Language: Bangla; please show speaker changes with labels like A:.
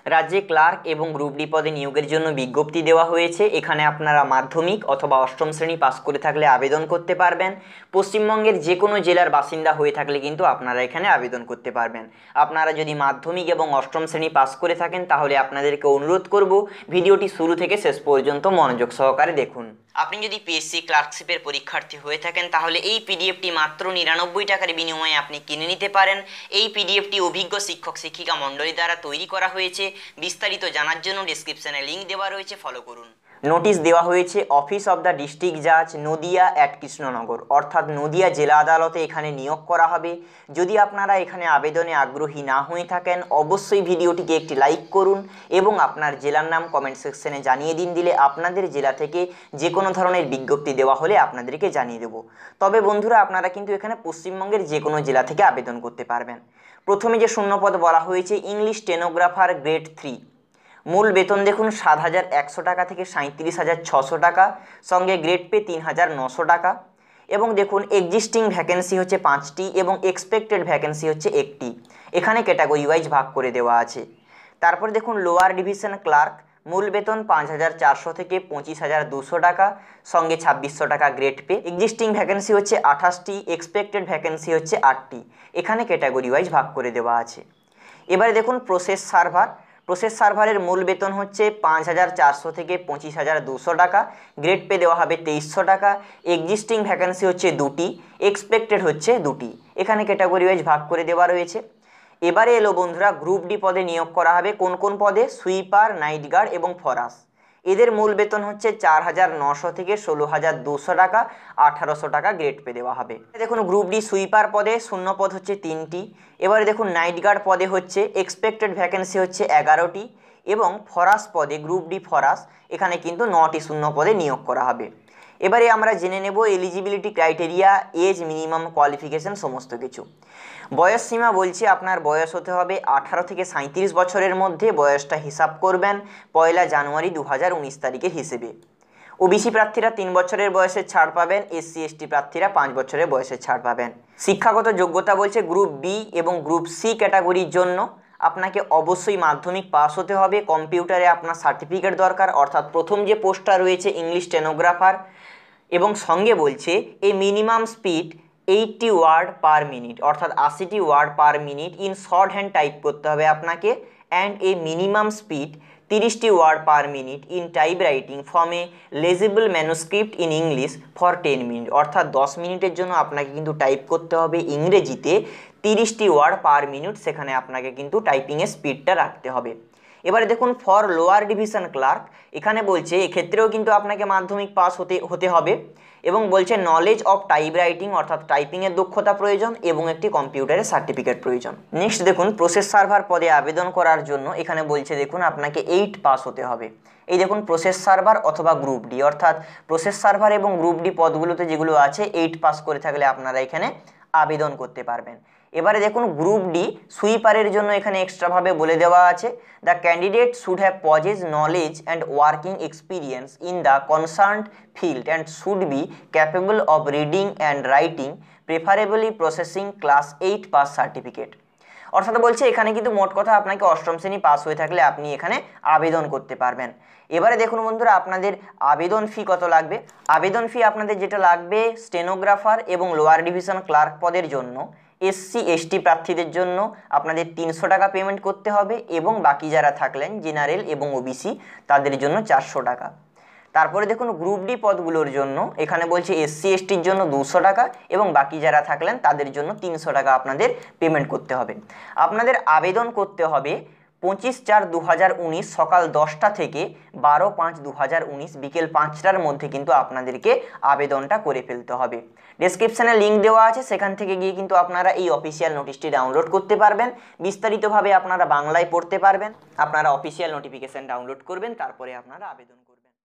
A: রাজ্যে ক্লার্ক এবং গ্রুপ ডি পদে নিয়োগের জন্য বিজ্ঞপ্তি দেওয়া হয়েছে। এখানে আপনারা মাধ্যমিক অথবা অষ্টম শ্রেণী পাস করে থাকলে আবেদন করতে পারবেন। পশ্চিমবঙ্গের যে কোনো জেলার বাসিন্দা হয়ে থাকলে কিন্তু আপনারা এখানে আবেদন করতে পারবেন। আপনারা যদি মাধ্যমিক এবং অষ্টম শ্রেণী পাস করে থাকেন তাহলে আপনাদেরকে অনুরোধ করব ভিডিওটি শুরু থেকে শেষ পর্যন্ত মনোযোগ সহকারে দেখুন। আপনি যদি পিএসসি ক্লার্কশিপের পরীক্ষার্থী হয়ে থাকেন তাহলে এই পিডিএফটি মাত্র 99 টাকার বিনিময়ে আপনি কিনে নিতে পারেন। এই পিডিএফটি অভিজ্ঞ শিক্ষক শিক্ষিকা মণ্ডলী দ্বারা তৈরি করা হয়েছে। বিস্তারিত জানার জন্য ডেসক্রিপশনে লিঙ্ক দেওয়া রয়েছে, ফলো করুন। নোটিশ দেওয়া হয়েছে অফিস অফ দ্য ডিস্ট্রিক্ট জাজ নদিয়া অ্যাট কৃষ্ণনগর, অর্থাৎ নদিয়া জেলা আদালতে এখানে নিয়োগ করা হবে। যদি আপনারা এখানে আবেদনে আগ্রহী না হয়ে থাকেন অবশ্যই ভিডিওটিকে একটি লাইক করুন এবং আপনার জেলার নাম কমেন্ট সেকশনে জানিয়ে দিন। দিলে আপনাদের জেলা থেকে যে কোনো ধরনের বিজ্ঞপ্তি দেওয়া হলে আপনাদেরকে জানিয়ে দেব। তবে বন্ধুরা, আপনারা কিন্তু এখানে পশ্চিমবঙ্গের যে কোনো জেলা থেকে আবেদন করতে পারবেন। প্রথমে যে শূন্যপদ বলা হয়েছে ইংলিশ স্টেনোগ্রাফার গ্রেড 3, মূল বেতন দেখুন 7,100 টাকা থেকে 37,600 টাকা, সঙ্গে গ্রেড পে 3,900 টাকা। এবং দেখুন এক্সিস্টিং ভ্যাকেন্সি হচ্ছে 5টি এবং এক্সপেক্টেড ভ্যাকেন্সি হচ্ছে 1টি। এখানে ক্যাটাগরি ওয়াইজ ভাগ করে দেওয়া আছে। তারপর দেখুন লোয়ার ডিভিশন ক্লার্ক, মূল বেতন 5,400 থেকে 25,200 টাকা, সঙ্গে 2,600 টাকা গ্রেড পে। এক্সিস্টিং ভ্যাকেন্সি হচ্ছে 28টি, এক্সপেক্টেড ভ্যাকেন্সি হচ্ছে 8টি। এখানে ক্যাটাগরি ওয়াইজ ভাগ করে দেওয়া আছে। এবারে দেখুন প্রসেস সার্ভারের মূল বেতন হচ্ছে 5,400 থেকে 25,200 টাকা, গ্রেড পে দেওয়া হবে 2,300 টাকা। এক্সিস্টিং ভ্যাকেন্সি হচ্ছে 2টি, এক্সপেক্টেড হচ্ছে 2টি। এখানে ক্যাটাগরি ওয়াইজ ভাগ করে দেওয়া রয়েছে। এবারে এলো বন্ধুরা গ্রুপ ডি পদে নিয়োগ করা হবে। কোন কোন পদে? সুইপার, নাইট গার্ড এবং ফরাস। এদের মূল বেতন হচ্ছে 4,900 থেকে 16,200 টাকা, 1,800 টাকা গ্রেড পে দেওয়া হবে। দেখুন গ্রুপ ডি সুইপার পদে শূন্য পদ হচ্ছে 3টি। এবারে দেখুন নাইট গার্ড পদে হচ্ছে এক্সপেক্টেড ভ্যাকেন্সি হচ্ছে 11টি এবং ফরাস পদে গ্রুপ ডি ফরাস এখানে কিন্তু 9টি শূন্য পদে নিয়োগ করা হবে। এবারে আমরা জেনে নেব eligibility criteria, age, minimum qualification সমস্ত কিছু। বয়স সীমা বলছে আপনার বয়স হতে হবে 18 থেকে 37 বছরের মধ্যে। বয়সটা হিসাব করবেন 1 জানুয়ারি 2019 তারিখের হিসেবে। ওবিসি প্রার্থীরা 3 বছরের বয়সের ছাড় পাবেন, এসসি এসটি প্রার্থীরা 5 বছরের বয়সের ছাড় পাবেন। শিক্ষাগত যোগ্যতা বলছে গ্রুপ বি এবং গ্রুপ সি ক্যাটাগরির জন্য আপনাকে অবশ্যই মাধ্যমিক পাস হতে হবে। কম্পিউটারে আপনার সার্টিফিকেট দরকার, অর্থাৎ প্রথম যে পোস্টটা রয়েছে ইংলিশ স্টেনোগ্রাফার, এবং সঙ্গে বলছে এই minimum speed 80 word per minute, অর্থাৎ 80টি word per minute in shorthand type করতে হবে আপনাকে। অ্যান্ড এ মিনিমাম স্পিড 30টি word per minute in typewriting from a legible manuscript in English for 10 minute, অর্থাৎ 10 মিনিটের জন্য আপনাকে কিন্তু টাইপ করতে হবে ইংরেজিতে 30টি ওয়ার্ড পার মিনিট। সেখানে আপনাকে কিন্তু টাইপিংয়ের স্পিডটা রাখতে হবে। এবারে দেখুন ফর লোয়ার ডিভিশন ক্লার্ক, এখানে বলছে এক্ষেত্রেও কিন্তু আপনাকে মাধ্যমিক পাস হতে হবে এবং বলছে নলেজ অফ টাইপ রাইটিং, অর্থাৎ টাইপিংয়ের দক্ষতা প্রয়োজন এবং একটি কম্পিউটারের সার্টিফিকেট প্রয়োজন। নেক্সট দেখুন প্রসেস সার্ভার পদে আবেদন করার জন্য এখানে বলছে দেখুন আপনাকে 8 পাস হতে হবে। এই দেখুন প্রসেস সার্ভার অথবা গ্রুপ ডি, অর্থাৎ প্রসেস সার্ভার এবং গ্রুপ ডি পদগুলোতে যেগুলো আছে 8 পাস করে থাকলে আপনারা এখানে আবেদন করতে পারবেন। এবারে দেখুন গ্রুপ ডি সুইপারের জন্য এখানে এক্সট্রাভাবে বলে দেওয়া আছে the candidate should have possess knowledge and working experience in the concerned field and should be capable of reading and writing, preferably processing class 8 pass certificate. অর্থাৎ বলছে এখানে কিন্তু মোট কথা আপনাকে অষ্টম শ্রেণী পাস হয়ে থাকলে আপনি এখানে আবেদন করতে পারবেন। এবারে দেখুন বন্ধুরা আপনাদের আবেদন ফি কত লাগবে। আবেদন ফি আপনাদের যেটা লাগবে স্টেনোগ্রাফার এবং লোয়ার ডিভিশন ক্লার্ক পদের জন্য, এসসি এসটি প্রার্থীদের জন্য আপনাদের 300 টাকা পেমেন্ট করতে হবে এবং বাকি যারা থাকলেন জেনারেল এবং ওবিসি তাদের জন্য 400 টাকা। তারপরে দেখুন গ্রুপ ডি পদগুলোর জন্য এখানে বলছে এসসি এসটির জন্য 200 টাকা এবং বাকি যারা থাকলেন তাদের জন্য 300 টাকা আপনাদের পেমেন্ট করতে হবে। আপনাদের আবেদন করতে হবে 25/4/2019 সকাল 10টা থেকে 12/5/2019 বিকেল 5টার মধ্যে কিন্তু আপনাদেরকে আবেদনটা করে ফেলতে হবে। ডেসক্রিপশানে লিঙ্ক দেওয়া আছে, সেখান থেকে গিয়ে কিন্তু আপনারা এই অফিসিয়াল নোটিশটি ডাউনলোড করতে পারবেন। বিস্তারিতভাবে আপনারা বাংলায় পড়তে পারবেন। আপনারা অফিসিয়াল নোটিফিকেশান ডাউনলোড করবেন, তারপরে আপনারা আবেদন